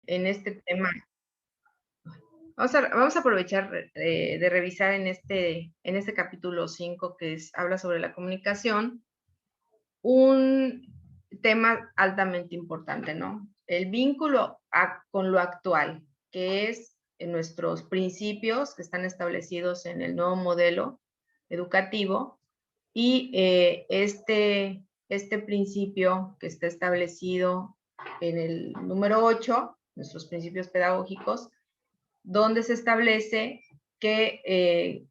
en este tema. Vamos a aprovechar de revisar en este capítulo 5 habla sobre la comunicación, un tema altamente importante, ¿no? El vínculo con lo actual, que es en nuestros principios que están establecidos en el nuevo modelo educativo y este principio que está establecido en el número 8, nuestros principios pedagógicos, donde se establece que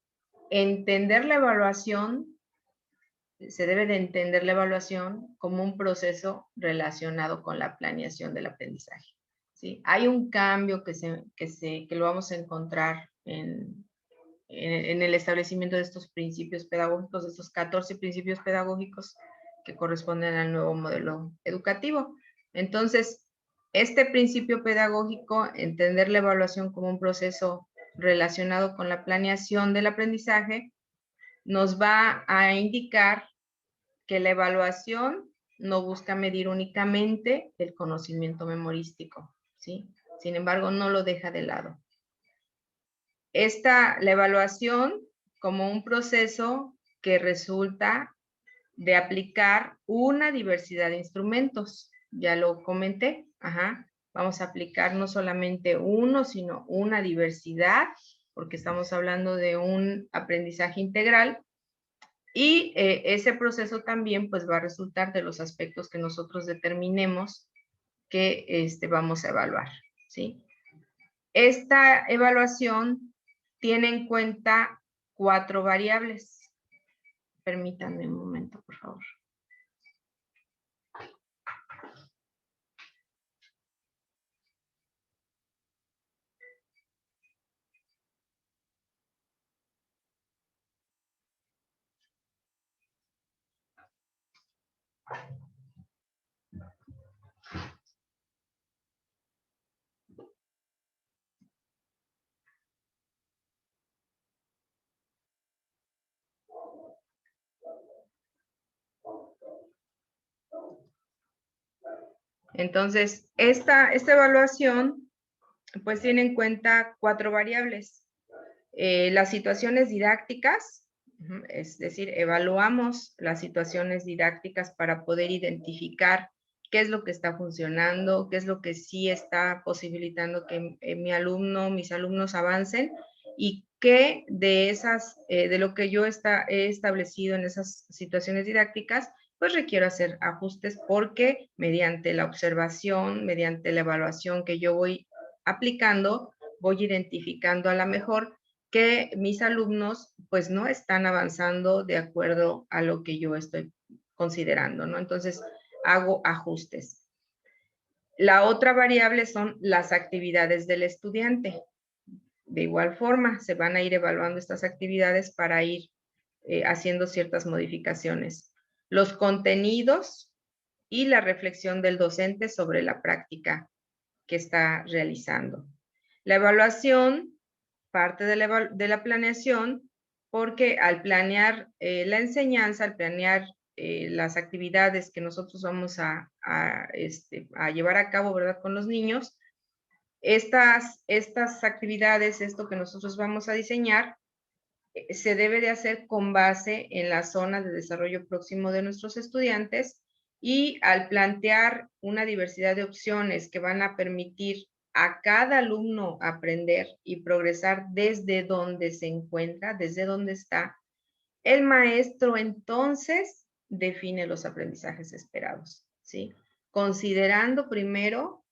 entender la evaluación, se debe de entender la evaluación como un proceso relacionado con la planeación del aprendizaje, ¿sí? Hay un cambio que lo vamos a encontrar en el establecimiento de estos principios pedagógicos, de estos 14 principios pedagógicos que corresponden al nuevo modelo educativo. Entonces, este principio pedagógico, entender la evaluación como un proceso relacionado con la planeación del aprendizaje, nos va a indicar que la evaluación no busca medir únicamente el conocimiento memorístico, ¿sí? Sin embargo, no lo deja de lado. La evaluación como un proceso que resulta de aplicar una diversidad de instrumentos. Ya lo comenté, vamos a aplicar no solamente uno, sino una diversidad, porque estamos hablando de un aprendizaje integral, y ese proceso también pues va a resultar de los aspectos que nosotros determinemos que vamos a evaluar, ¿sí? Esta evaluación tiene en cuenta 4 variables. Permítanme un momento, por favor. Entonces, esta evaluación pues tiene en cuenta 4 variables. Las situaciones didácticas, es decir, evaluamos las situaciones didácticas para poder identificar qué es lo que está funcionando, qué es lo que sí está posibilitando que mis alumnos avancen, y qué de lo que yo he establecido en esas situaciones didácticas, pues requiero hacer ajustes, porque mediante la observación, mediante la evaluación que yo voy aplicando, voy identificando a lo mejor que mis alumnos pues no están avanzando de acuerdo a lo que yo estoy considerando, ¿no? Entonces hago ajustes. La otra variable son las actividades del estudiante. De igual forma, se van a ir evaluando estas actividades para ir haciendo ciertas modificaciones. Los contenidos y la reflexión del docente sobre la práctica que está realizando. La evaluación parte de la planeación, porque al planear la enseñanza, al planear las actividades que nosotros vamos a llevar a cabo, ¿verdad?, con los niños, estas actividades, esto que nosotros vamos a diseñar, se debe de hacer con base en la zona de desarrollo próximo de nuestros estudiantes, y al plantear una diversidad de opciones que van a permitir a cada alumno aprender y progresar desde donde se encuentra, desde donde está, el maestro entonces define los aprendizajes esperados, ¿sí? Considerando primero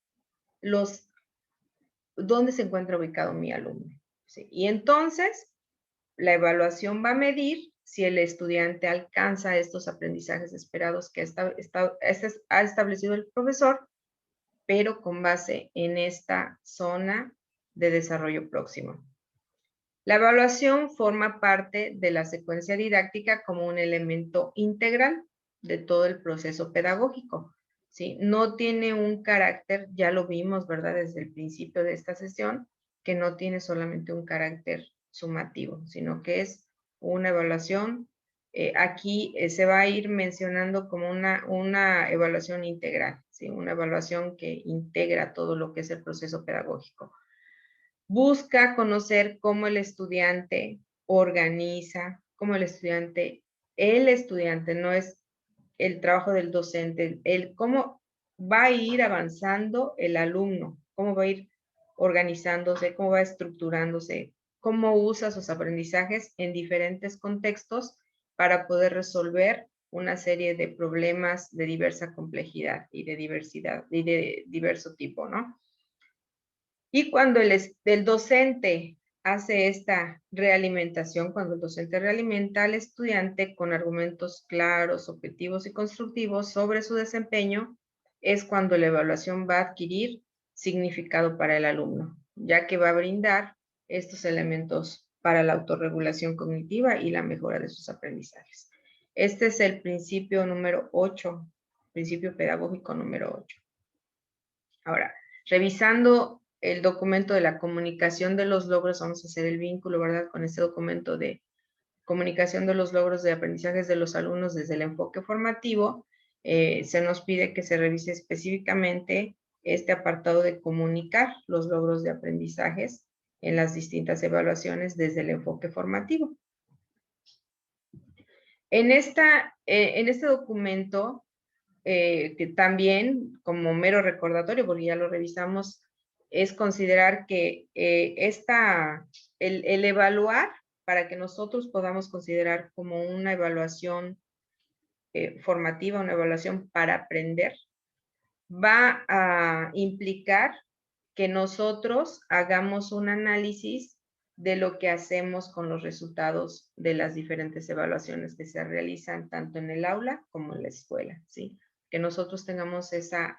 dónde se encuentra ubicado mi alumno, ¿sí? Y entonces la evaluación va a medir si el estudiante alcanza estos aprendizajes esperados que ha establecido el profesor, pero con base en esta zona de desarrollo próximo. La evaluación forma parte de la secuencia didáctica como un elemento integral de todo el proceso pedagógico, ¿sí? No tiene un carácter, ya lo vimos, ¿verdad?, desde el principio de esta sesión, que no tiene solamente un carácter sumativo, sino que es una evaluación aquí se va a ir mencionando como una evaluación integral, ¿sí? Una evaluación que integra todo lo que es el proceso pedagógico. Busca conocer cómo el estudiante organiza, cómo el estudiante, no es el trabajo del docente, cómo va a ir avanzando el alumno, cómo va a ir organizándose, cómo va estructurándose, cómo usa sus aprendizajes en diferentes contextos para poder resolver una serie de problemas de diversa complejidad y de diversidad y de diverso tipo, ¿no? Y cuando el docente hace esta realimentación, cuando el docente realimenta al estudiante con argumentos claros, objetivos y constructivos sobre su desempeño, es cuando la evaluación va a adquirir significado para el alumno, ya que va a brindar estos elementos para la autorregulación cognitiva y la mejora de sus aprendizajes. Este es el principio número 8, principio pedagógico número 8. Ahora, revisando el documento de la comunicación de los logros, vamos a hacer el vínculo, ¿verdad? Con este documento de comunicación de los logros de aprendizajes de los alumnos desde el enfoque formativo, se nos pide que se revise específicamente este apartado de comunicar los logros de aprendizajes en las distintas evaluaciones desde el enfoque formativo. En este documento, que también como mero recordatorio, porque ya lo revisamos, es considerar que el evaluar, para que nosotros podamos considerar como una evaluación formativa, una evaluación para aprender, va a implicar que nosotros hagamos un análisis de lo que hacemos con los resultados de las diferentes evaluaciones que se realizan tanto en el aula como en la escuela, ¿sí? Que nosotros tengamos esa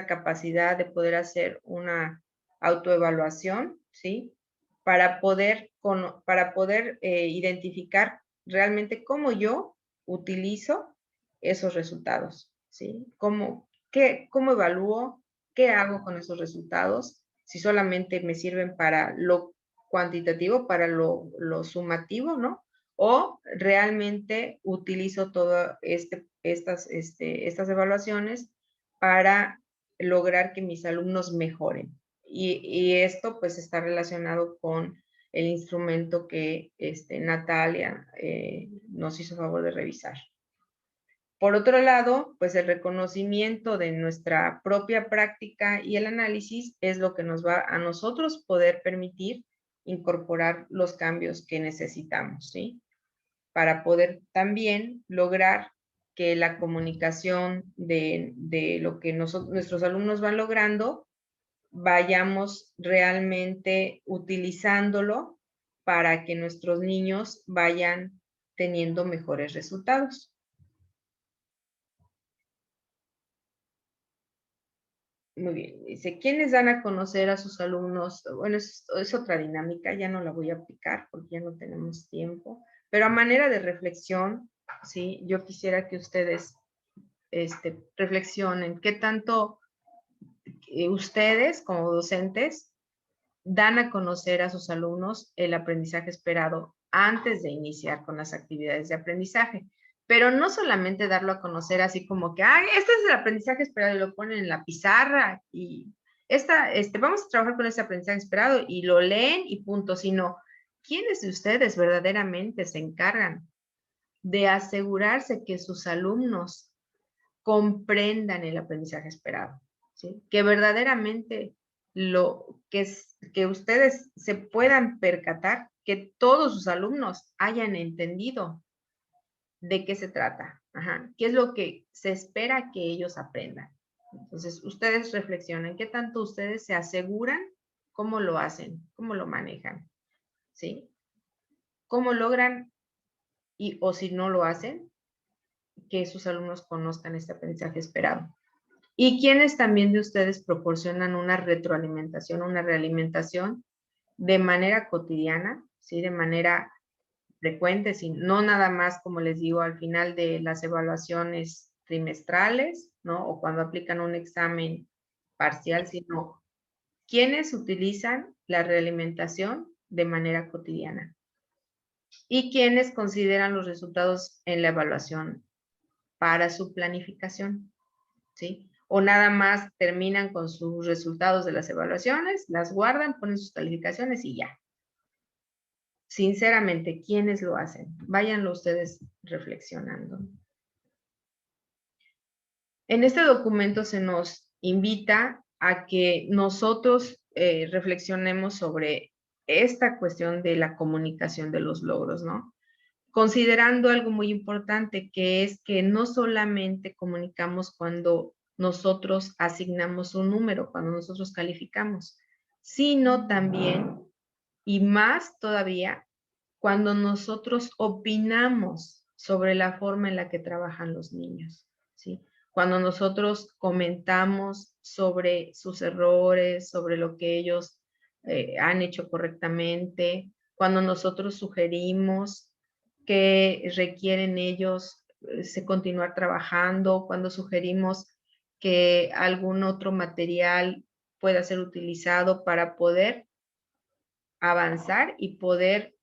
capacidad de poder hacer una autoevaluación, ¿sí? Para poder identificar realmente cómo yo utilizo esos resultados, ¿sí? ¿Cómo evalúo? ¿Qué hago con esos resultados? Si solamente me sirven para lo cuantitativo, para lo sumativo, ¿no? O realmente utilizo todas estas evaluaciones para lograr que mis alumnos mejoren. Y esto pues está relacionado con el instrumento que Natalia nos hizo favor de revisar. Por otro lado, pues el reconocimiento de nuestra propia práctica y el análisis es lo que nos va a nosotros poder permitir incorporar los cambios que necesitamos, ¿sí? Para poder también lograr que la comunicación de lo que nuestros alumnos van logrando, vayamos realmente utilizándolo para que nuestros niños vayan teniendo mejores resultados. Muy bien, dice, ¿quiénes dan a conocer a sus alumnos? Bueno, es otra dinámica, ya no la voy a aplicar porque ya no tenemos tiempo, pero a manera de reflexión, ¿sí? Yo quisiera que ustedes reflexionen qué tanto ustedes como docentes dan a conocer a sus alumnos el aprendizaje esperado antes de iniciar con las actividades de aprendizaje. Pero no solamente darlo a conocer así como que, ay, este es el aprendizaje esperado y lo ponen en la pizarra y vamos a trabajar con ese aprendizaje esperado y lo leen y punto, sino ¿quiénes de ustedes verdaderamente se encargan de asegurarse que sus alumnos comprendan el aprendizaje esperado? ¿Sí? Que verdaderamente que ustedes se puedan percatar que todos sus alumnos hayan entendido de qué se trata, qué es lo que se espera que ellos aprendan. Entonces, ustedes reflexionen, ¿qué tanto ustedes se aseguran? ¿Cómo lo hacen? ¿Cómo lo manejan? ¿Sí? ¿Cómo logran, o si no lo hacen, que sus alumnos conozcan este aprendizaje esperado? ¿Y quiénes también de ustedes proporcionan una retroalimentación, una realimentación de manera cotidiana, ¿sí? De manera frecuente, no nada más, como les digo, al final de las evaluaciones trimestrales, ¿no? O cuando aplican un examen parcial, sino quienes utilizan la realimentación de manera cotidiana. y quienes consideran los resultados en la evaluación para su planificación, ¿sí? O nada más terminan con sus resultados de las evaluaciones, las guardan, ponen sus calificaciones y ya. Sinceramente, ¿quiénes lo hacen? Váyanlo ustedes reflexionando. En este documento se nos invita a que nosotros reflexionemos sobre esta cuestión de la comunicación de los logros, ¿no? Considerando algo muy importante, que es que no solamente comunicamos cuando nosotros asignamos un número, cuando nosotros calificamos, sino también, y más todavía, cuando nosotros opinamos sobre la forma en la que trabajan los niños, ¿sí? Cuando nosotros comentamos sobre sus errores, sobre lo que ellos han hecho correctamente, cuando nosotros sugerimos que requieren ellos continuar trabajando, cuando sugerimos que algún otro material pueda ser utilizado para poder avanzar y poder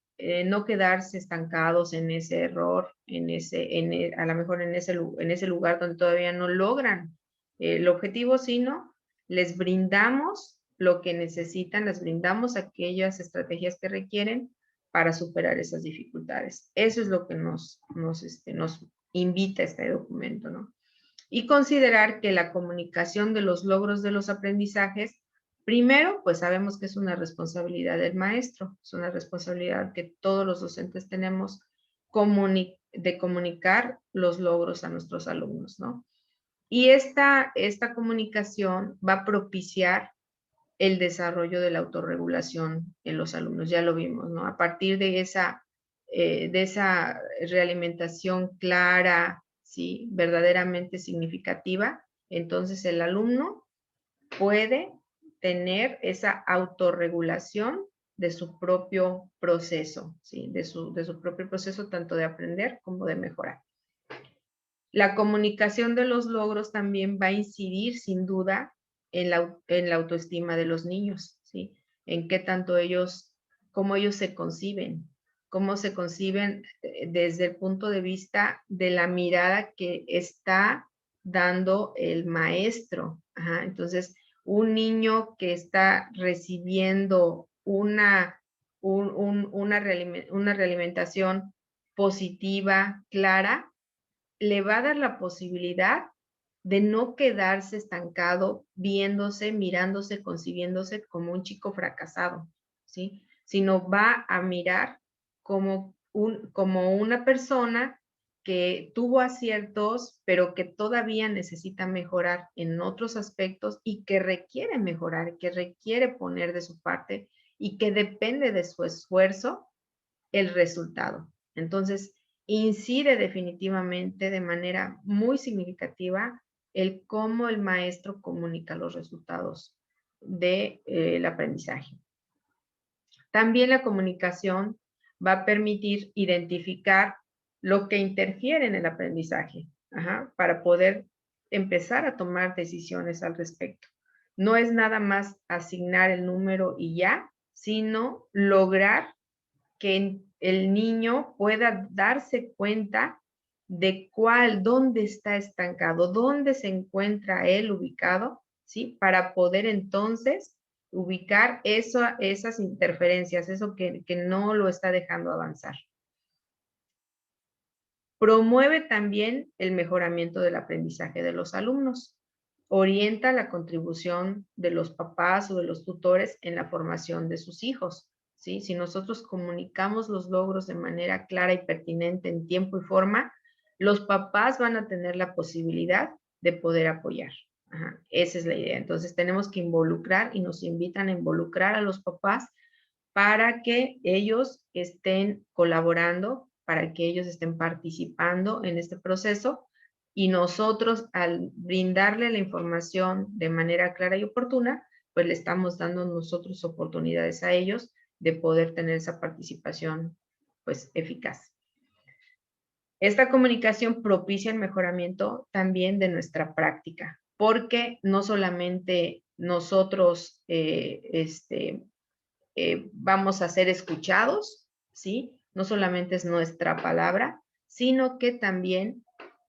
no quedarse estancados en ese error, a lo mejor en ese lugar donde todavía no logran el objetivo, sino les brindamos lo que necesitan, les brindamos aquellas estrategias que requieren para superar esas dificultades. Eso es lo que nos invita este documento, ¿no? Y considerar que la comunicación de los logros de los aprendizajes, primero, pues sabemos que es una responsabilidad del maestro, es una responsabilidad que todos los docentes tenemos de comunicar los logros a nuestros alumnos, ¿no? Y esta comunicación va a propiciar el desarrollo de la autorregulación en los alumnos, ya lo vimos, ¿no? A partir de esa realimentación clara, ¿sí? Verdaderamente significativa, entonces el alumno puede tener esa autorregulación de su propio proceso, ¿sí? De su propio proceso tanto de aprender como de mejorar. La comunicación de los logros también va a incidir sin duda en la autoestima de los niños, ¿sí? En qué tanto cómo ellos se conciben, cómo se conciben desde el punto de vista de la mirada que está dando el maestro. Ajá, entonces, un niño que está recibiendo una realimentación positiva, clara, le va a dar la posibilidad de no quedarse estancado viéndose, mirándose, concibiéndose como un chico fracasado, ¿sí? Sino va a mirar como una persona que tuvo aciertos, pero que todavía necesita mejorar en otros aspectos y que requiere mejorar, que requiere poner de su parte y que depende de su esfuerzo el resultado. Entonces, incide definitivamente de manera muy significativa el cómo el maestro comunica los resultados del aprendizaje. También la comunicación va a permitir identificar lo que interfiere en el aprendizaje, para poder empezar a tomar decisiones al respecto. No es nada más asignar el número y ya, sino lograr que el niño pueda darse cuenta de dónde está estancado, dónde se encuentra él ubicado, ¿sí? Para poder entonces ubicar esas interferencias, eso que no lo está dejando avanzar. Promueve también el mejoramiento del aprendizaje de los alumnos. Orienta la contribución de los papás o de los tutores en la formación de sus hijos, ¿sí? Si nosotros comunicamos los logros de manera clara y pertinente en tiempo y forma, los papás van a tener la posibilidad de poder apoyar. Esa es la idea. Entonces tenemos que involucrar y nos invitan a involucrar a los papás para que ellos estén colaborando, para que ellos estén participando en este proceso y nosotros al brindarle la información de manera clara y oportuna, pues le estamos dando nosotros oportunidades a ellos de poder tener esa participación pues eficaz. Esta comunicación propicia el mejoramiento también de nuestra práctica, porque no solamente nosotros vamos a ser escuchados, ¿sí? No solamente es nuestra palabra, sino que también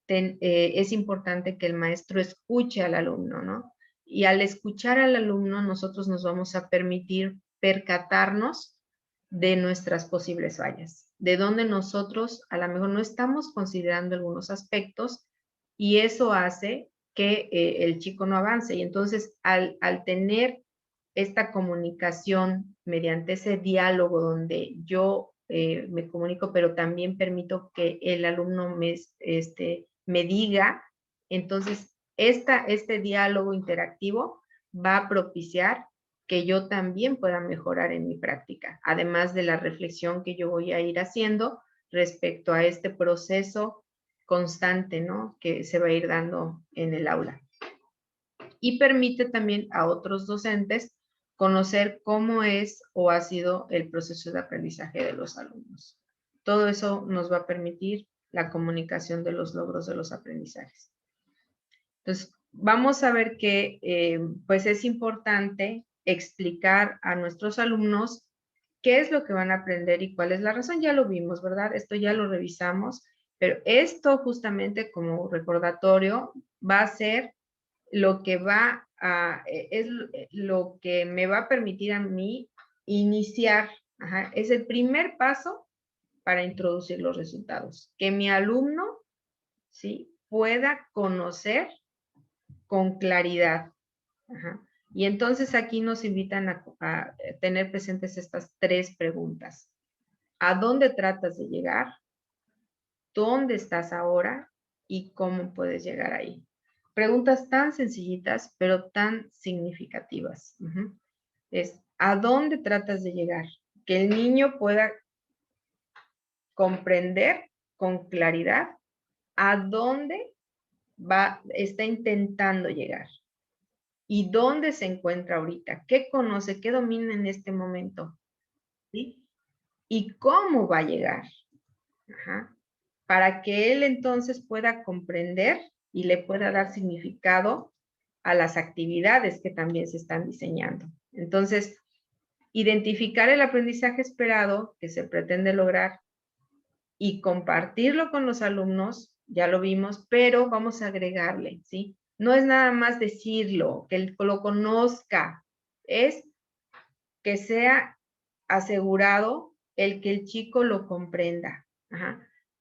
es importante que el maestro escuche al alumno, ¿no? Y al escuchar al alumno, nosotros nos vamos a permitir percatarnos de nuestras posibles fallas, de donde nosotros a lo mejor no estamos considerando algunos aspectos y eso hace que el chico no avance. Y entonces, al tener esta comunicación mediante ese diálogo donde yo me comunico, pero también permito que el alumno me diga, entonces este diálogo interactivo va a propiciar que yo también pueda mejorar en mi práctica, además de la reflexión que yo voy a ir haciendo respecto a este proceso constante, ¿no? Que se va a ir dando en el aula. Y permite también a otros docentes conocer cómo es o ha sido el proceso de aprendizaje de los alumnos. Todo eso nos va a permitir la comunicación de los logros de los aprendizajes. Entonces, vamos a ver que pues es importante explicar a nuestros alumnos qué es lo que van a aprender y cuál es la razón. Ya lo vimos, ¿verdad? Esto ya lo revisamos, pero esto justamente como recordatorio va a ser lo que es lo que me va a permitir a mí iniciar, es el primer paso para introducir los resultados. Que mi alumno, ¿sí?, pueda conocer con claridad. Y entonces aquí nos invitan a tener presentes estas 3 preguntas. ¿A dónde tratas de llegar? ¿Dónde estás ahora? ¿Y cómo puedes llegar ahí? Preguntas tan sencillitas, pero tan significativas. Es, ¿a dónde tratas de llegar? Que el niño pueda comprender con claridad a dónde está intentando llegar y dónde se encuentra ahorita, qué conoce, qué domina en este momento, ¿sí? Y cómo va a llegar. Para que él entonces pueda comprender y le pueda dar significado a las actividades que también se están diseñando. Entonces, identificar el aprendizaje esperado que se pretende lograr y compartirlo con los alumnos, ya lo vimos, pero vamos a agregarle, ¿sí? No es nada más decirlo, que él lo conozca, es que sea asegurado el que el chico lo comprenda.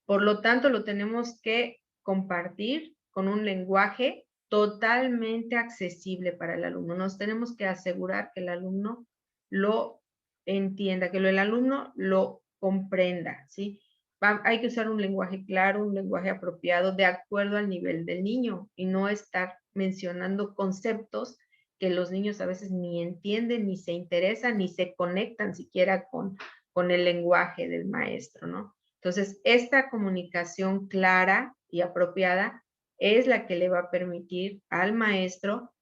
Por lo tanto, lo tenemos que compartir con un lenguaje totalmente accesible para el alumno. Nos tenemos que asegurar que el alumno lo entienda, que el alumno lo comprenda, ¿sí? Hay que usar un lenguaje claro, un lenguaje apropiado de acuerdo al nivel del niño y no estar mencionando conceptos que los niños a veces ni entienden, ni se interesan, ni se conectan siquiera con el lenguaje del maestro, ¿no? Entonces, esta comunicación clara y apropiada es la que le va a permitir al maestro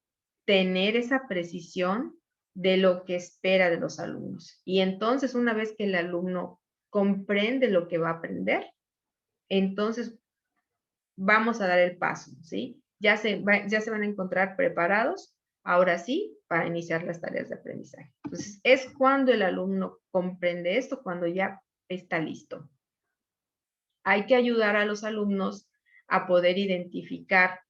tener esa precisión de lo que espera de los alumnos. Y entonces, una vez que el alumno comprende lo que va a aprender, entonces vamos a dar el paso, ¿sí? Ya se van a encontrar preparados, ahora sí, para iniciar las tareas de aprendizaje. Entonces, es cuando el alumno comprende esto, cuando ya está listo. Hay que ayudar a los alumnos a poder identificar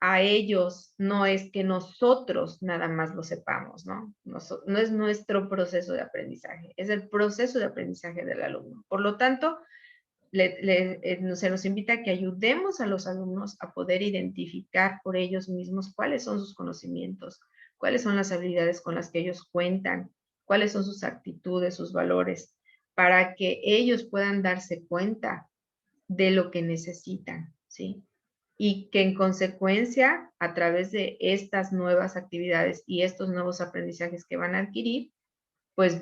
a ellos, no es que nosotros nada más lo sepamos, ¿no? No es nuestro proceso de aprendizaje, es el proceso de aprendizaje del alumno. Por lo tanto, se nos invita a que ayudemos a los alumnos a poder identificar por ellos mismos cuáles son sus conocimientos, cuáles son las habilidades con las que ellos cuentan, cuáles son sus actitudes, sus valores, para que ellos puedan darse cuenta de lo que necesitan, ¿sí? Y que en consecuencia, a través de estas nuevas actividades y estos nuevos aprendizajes que van a adquirir, pues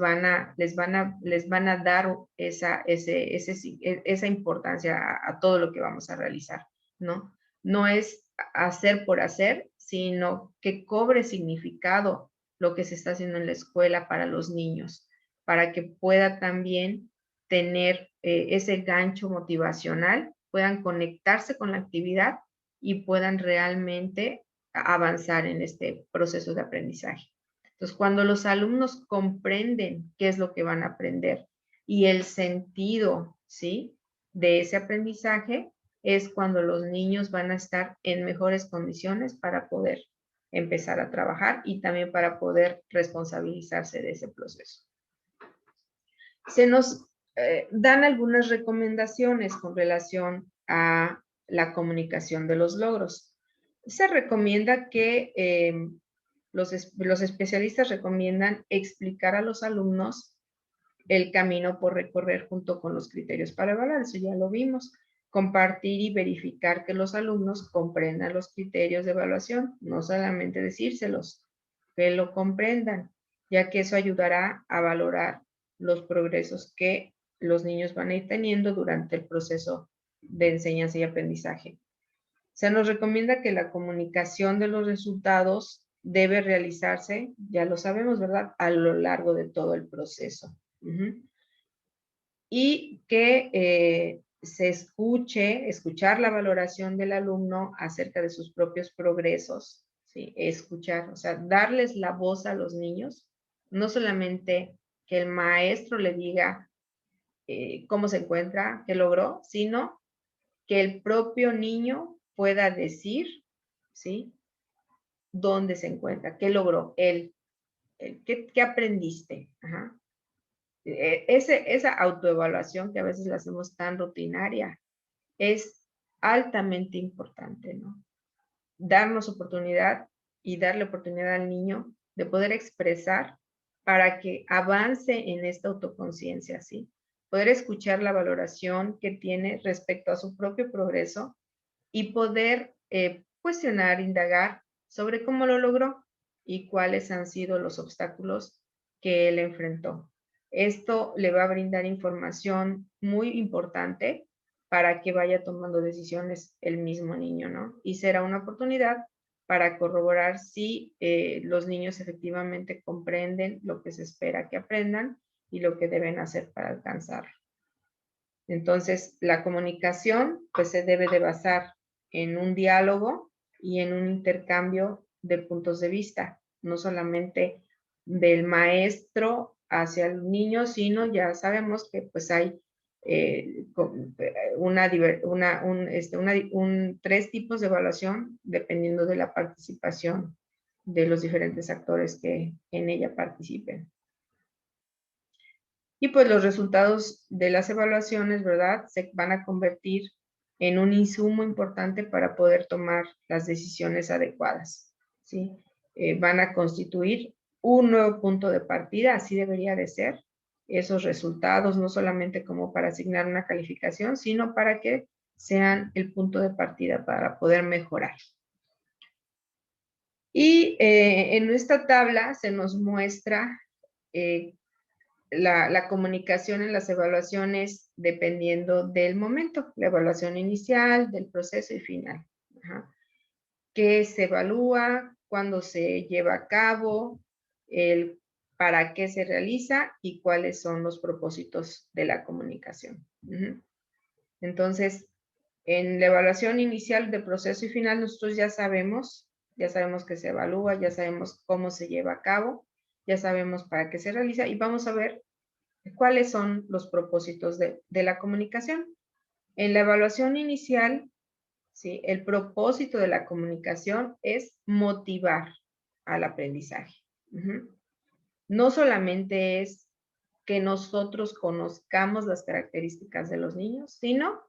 les van a dar esa importancia a todo lo que vamos a realizar, ¿no? No es hacer por hacer, sino que cobre significado lo que se está haciendo en la escuela para los niños, para que pueda también tener ese gancho motivacional, puedan conectarse con la actividad y puedan realmente avanzar en este proceso de aprendizaje. Entonces, cuando los alumnos comprenden qué es lo que van a aprender, y el sentido, ¿sí?, de ese aprendizaje, es cuando los niños van a estar en mejores condiciones para poder empezar a trabajar y también para poder responsabilizarse de ese proceso. Se nos dan algunas recomendaciones con relación a la comunicación de los logros. Se recomienda que los especialistas recomiendan explicar a los alumnos el camino por recorrer junto con los criterios para evaluar, eso ya lo vimos. Compartir y verificar que los alumnos comprendan los criterios de evaluación, no solamente decírselos, que lo comprendan, ya que eso ayudará a valorar los progresos que los niños van a ir teniendo durante el proceso de enseñanza y aprendizaje. Se nos recomienda que la comunicación de los resultados debe realizarse, ya lo sabemos, ¿verdad?, a lo largo de todo el proceso. Y que se escuchar la valoración del alumno acerca de sus propios progresos, ¿sí? Escuchar, o sea, darles la voz a los niños, no solamente que el maestro le diga cómo se encuentra, qué logró, sino que el propio niño pueda decir, ¿sí?, dónde se encuentra, qué logró él, qué aprendiste. Ajá. Esa autoevaluación que a veces la hacemos tan rutinaria es altamente importante, ¿no? Darnos oportunidad y darle oportunidad al niño de poder expresar para que avance en esta autoconciencia, ¿sí? Poder escuchar la valoración que tiene respecto a su propio progreso y poder cuestionar, indagar sobre cómo lo logró y cuáles han sido los obstáculos que él enfrentó. Esto le va a brindar información muy importante para que vaya tomando decisiones el mismo niño, ¿no? Y será una oportunidad para corroborar si los niños efectivamente comprenden lo que se espera que aprendan y lo que deben hacer para alcanzarlo. Entonces, la comunicación pues se debe de basar en un diálogo y en un intercambio de puntos de vista, no solamente del maestro hacia el niño, sino ya sabemos que pues hay tres tipos de evaluación dependiendo de la participación de los diferentes actores que en ella participen. Y pues los resultados de las evaluaciones, ¿verdad?, se van a convertir en un insumo importante para poder tomar las decisiones adecuadas, ¿sí? Van a constituir un nuevo punto de partida, así debería de ser, esos resultados, no solamente como para asignar una calificación, sino para que sean el punto de partida para poder mejorar. Y en esta tabla se nos muestra la comunicación en las evaluaciones dependiendo del momento, la evaluación inicial, del proceso y final. Ajá. ¿Qué se evalúa? ¿Cuándo se lleva a cabo? ¿Para qué se realiza? Y cuáles son los propósitos de la comunicación. Entonces, en la evaluación inicial de proceso y final, nosotros ya sabemos que se evalúa, ya sabemos cómo se lleva a cabo, ya sabemos para qué se realiza y vamos a ver cuáles son los propósitos de la comunicación. En la evaluación inicial, ¿sí?, el propósito de la comunicación es motivar al aprendizaje. No solamente es que nosotros conozcamos las características de los niños, sino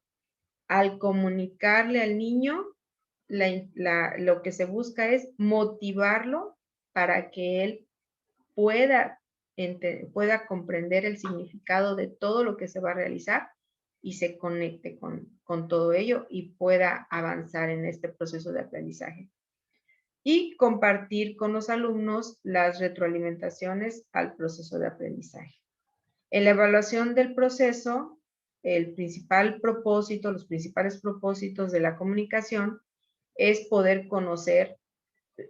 al comunicarle al niño, lo que se busca es motivarlo para que él pueda comprender el significado de todo lo que se va a realizar y se conecte con todo ello y pueda avanzar en este proceso de aprendizaje. Y compartir con los alumnos las retroalimentaciones al proceso de aprendizaje. En la evaluación del proceso, el principal propósito, los principales propósitos de la comunicación es poder conocer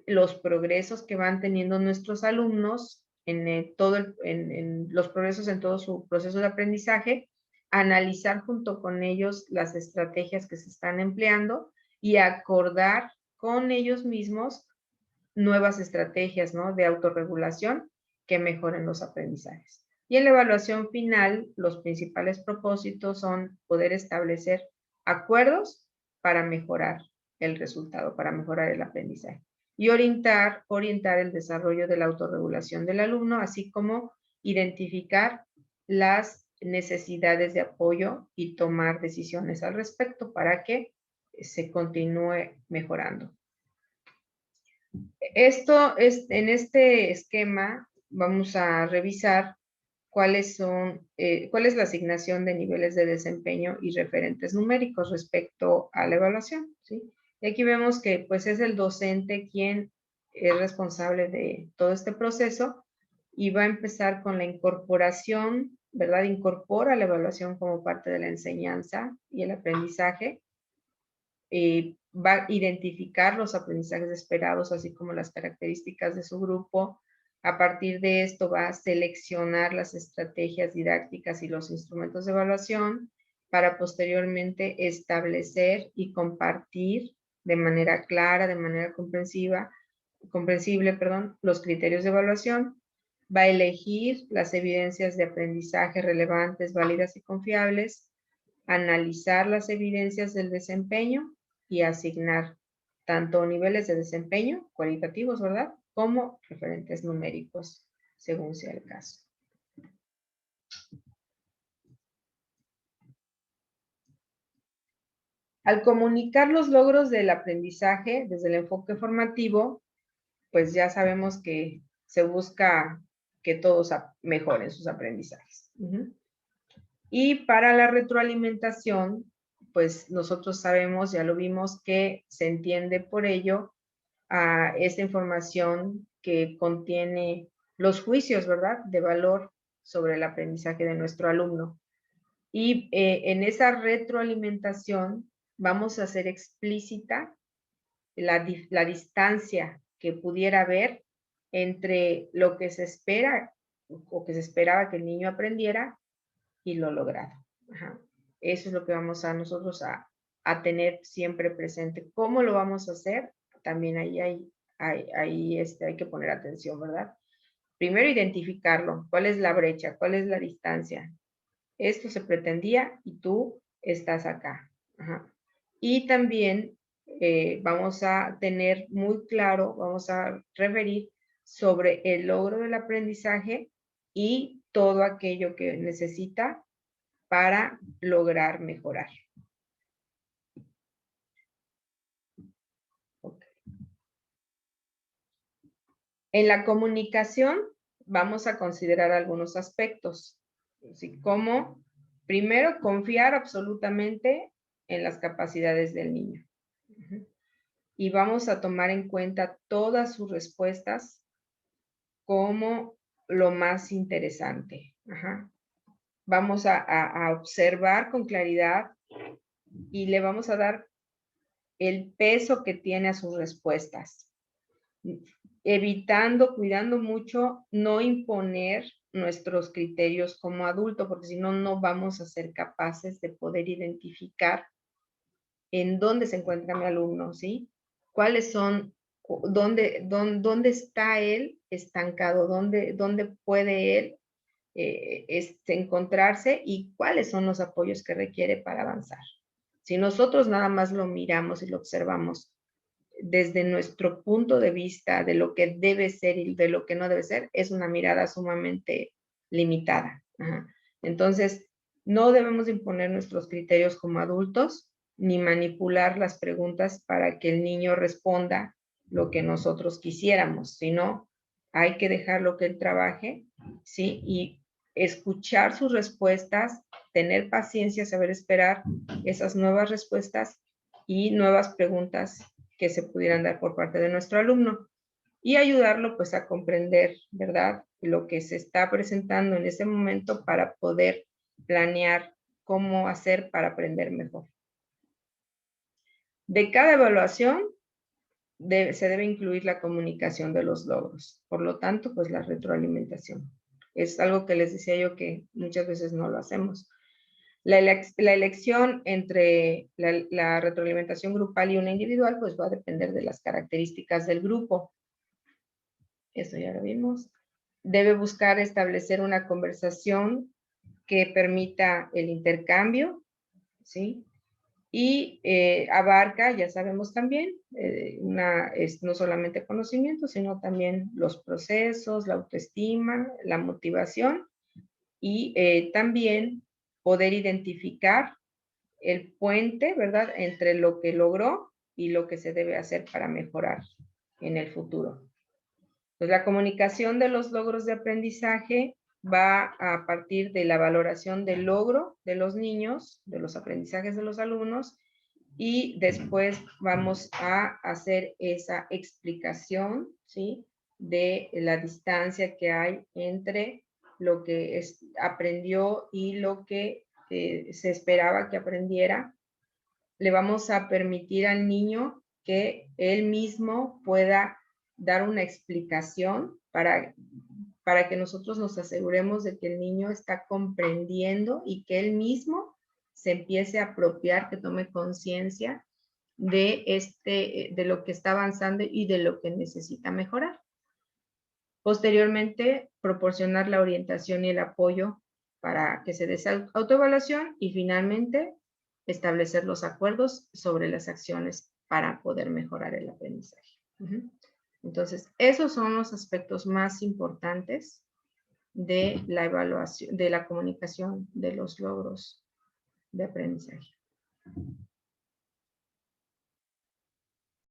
los progresos que van teniendo nuestros alumnos en los progresos en todo su proceso de aprendizaje, analizar junto con ellos las estrategias que se están empleando y acordar con ellos mismos nuevas estrategias, ¿no?, de autorregulación que mejoren los aprendizajes. Y en la evaluación final, los principales propósitos son poder establecer acuerdos para mejorar el resultado, para mejorar el aprendizaje. Y orientar el desarrollo de la autorregulación del alumno, así como identificar las necesidades de apoyo y tomar decisiones al respecto para que se continúe mejorando. En este esquema vamos a revisar cuál es la asignación de niveles de desempeño y referentes numéricos respecto a la evaluación, ¿sí? Y aquí vemos que pues es el docente quien es responsable de todo este proceso y va a empezar con la incorporación, ¿verdad? Incorpora la evaluación como parte de la enseñanza y el aprendizaje. Va a identificar los aprendizajes esperados, así como las características de su grupo. A partir de esto va a seleccionar las estrategias didácticas y los instrumentos de evaluación para posteriormente establecer y compartir de manera clara, de manera comprensible, los criterios de evaluación. Va a elegir las evidencias de aprendizaje relevantes, válidas y confiables, analizar las evidencias del desempeño y asignar tanto niveles de desempeño cualitativos, ¿verdad? Como referentes numéricos, según sea el caso. Al comunicar los logros del aprendizaje desde el enfoque formativo, pues ya sabemos que se busca que todos mejoren sus aprendizajes. Y para la retroalimentación, pues nosotros sabemos, ya lo vimos, que se entiende por ello a esta información que contiene los juicios, ¿verdad?, de valor sobre el aprendizaje de nuestro alumno. Y en esa retroalimentación vamos a hacer explícita la distancia que pudiera haber entre lo que se espera o que se esperaba que el niño aprendiera y lo logrado. Ajá. Eso es lo que vamos a nosotros a tener siempre presente. ¿Cómo lo vamos a hacer? También ahí hay que poner atención, ¿verdad? Primero identificarlo. ¿Cuál es la brecha? ¿Cuál es la distancia? Esto se pretendía y tú estás acá. Ajá. Y también vamos a tener muy claro, vamos a referir sobre el logro del aprendizaje y todo aquello que necesita para lograr mejorar. Okay. En la comunicación vamos a considerar algunos aspectos, así como, primero, confiar absolutamente en las capacidades del niño. Y vamos a tomar en cuenta todas sus respuestas como lo más interesante. Ajá. Vamos a observar con claridad y le vamos a dar el peso que tiene a sus respuestas, evitando, cuidando mucho, no imponer nuestros criterios como adulto, porque si no, no vamos a ser capaces de poder identificar en dónde se encuentra mi alumno, ¿sí? ¿Cuáles son, dónde está él estancado? ¿Dónde puede él encontrarse y cuáles son los apoyos que requiere para avanzar? Si nosotros nada más lo miramos y lo observamos desde nuestro punto de vista de lo que debe ser y de lo que no debe ser, es una mirada sumamente limitada. Ajá. Entonces, no debemos imponer nuestros criterios como adultos, ni manipular las preguntas para que el niño responda lo que nosotros quisiéramos, sino hay que dejarlo que él trabaje, ¿sí? Y escuchar sus respuestas, tener paciencia, saber esperar esas nuevas respuestas y nuevas preguntas que se pudieran dar por parte de nuestro alumno y ayudarlo pues a comprender, ¿verdad?, lo que se está presentando en ese momento para poder planear cómo hacer para aprender mejor. De cada evaluación se debe incluir la comunicación de los logros, por lo tanto, pues la retroalimentación. Es algo que les decía yo que muchas veces no lo hacemos. La elección entre la retroalimentación grupal y una individual, pues va a depender de las características del grupo. Eso ya lo vimos. Debe buscar establecer una conversación que permita el intercambio, ¿sí? Y abarca, ya sabemos también, no solamente conocimiento, sino también los procesos, la autoestima, la motivación y también poder identificar el puente, ¿verdad?, entre lo que logró y lo que se debe hacer para mejorar en el futuro. Pues la comunicación de los logros de aprendizaje va a partir de la valoración del logro de los niños, de los aprendizajes de los alumnos, y después vamos a hacer esa explicación, ¿sí?, de la distancia que hay entre lo que aprendió y lo que se esperaba que aprendiera. Le vamos a permitir al niño que él mismo pueda dar una explicación para que nosotros nos aseguremos de que el niño está comprendiendo y que él mismo se empiece a apropiar, que tome conciencia de lo que está avanzando y de lo que necesita mejorar. Posteriormente, proporcionar la orientación y el apoyo para que se dé esa autoevaluación y finalmente establecer los acuerdos sobre las acciones para poder mejorar el aprendizaje. Entonces, esos son los aspectos más importantes de la evaluación, de la comunicación de los logros de aprendizaje.